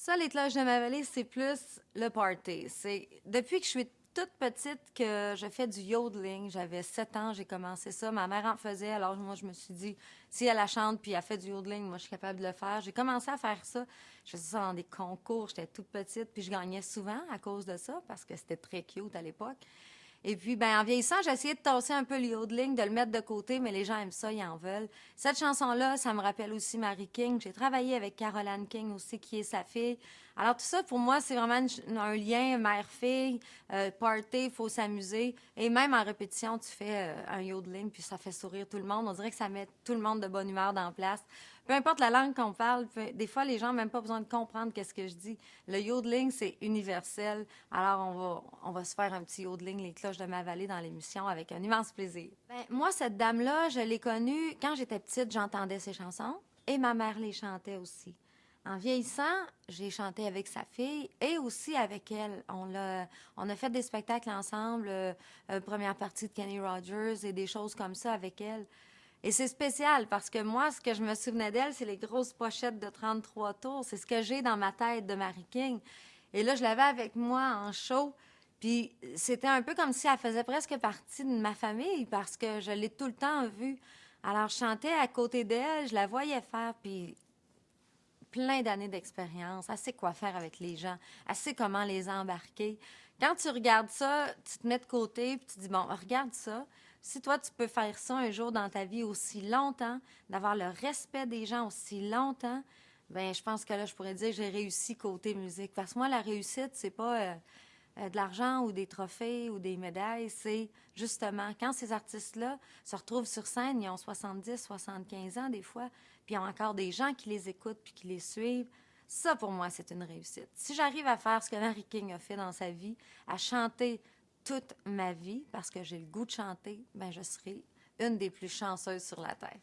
Ça, les cloches de ma vallée, c'est plus le party. C'est depuis que je suis toute petite que je fais du yodeling. J'avais 7 ans, j'ai commencé ça. Ma mère en faisait, alors moi, je me suis dit, si elle la chante puis elle fait du yodeling, moi, je suis capable de le faire. J'ai commencé à faire ça. Je faisais ça dans des concours, j'étais toute petite, puis je gagnais souvent à cause de ça, parce que c'était très cute à l'époque. Et puis, ben, en vieillissant, j'ai essayé de tasser un peu le yodeling, de le mettre de côté, mais les gens aiment ça, ils en veulent. Cette chanson-là, ça me rappelle aussi Mary King. J'ai travaillé avec Caroline King aussi, qui est sa fille. Alors, tout ça, pour moi, c'est vraiment un lien mère-fille, party, il faut s'amuser. Et même en répétition, tu fais un yodeling, puis ça fait sourire tout le monde. On dirait que ça met tout le monde de bonne humeur dans la place. Peu importe la langue qu'on parle, des fois, les gens n'ont même pas besoin de comprendre qu'est-ce que je dis. Le yodeling, c'est universel. Alors, on va se faire un petit yodeling, les cloches de ma vallée dans l'émission avec un immense plaisir. Ben, moi, cette dame-là, je l'ai connue quand j'étais petite, j'entendais ses chansons et ma mère les chantait aussi. En vieillissant, j'ai chanté avec sa fille et aussi avec elle. On a fait des spectacles ensemble, première partie de Kenny Rogers et des choses comme ça avec elle. Et c'est spécial parce que moi, ce que je me souvenais d'elle, c'est les grosses pochettes de 33 tours. C'est ce que j'ai dans ma tête de Mary King. Et là, je l'avais avec moi en show. Puis c'était un peu comme si elle faisait presque partie de ma famille parce que je l'ai tout le temps vue. Alors, je chantais à côté d'elle, je la voyais faire, puis plein d'années d'expérience. Elle sait quoi faire avec les gens. Elle sait comment les embarquer. Quand tu regardes ça, tu te mets de côté puis tu dis, bon, regarde ça. Si toi, tu peux faire ça un jour dans ta vie aussi longtemps, d'avoir le respect des gens aussi longtemps, ben je pense que là, je pourrais dire que j'ai réussi côté musique. Parce que moi, la réussite, c'est pas de l'argent ou des trophées ou des médailles. C'est justement quand ces artistes-là se retrouvent sur scène, ils ont 70, 75 ans des fois, puis ils ont encore des gens qui les écoutent puis qui les suivent. Ça, pour moi, c'est une réussite. Si j'arrive à faire ce que Mary King a fait dans sa vie, à chanter toute ma vie, parce que j'ai le goût de chanter, ben je serai une des plus chanceuses sur la Terre.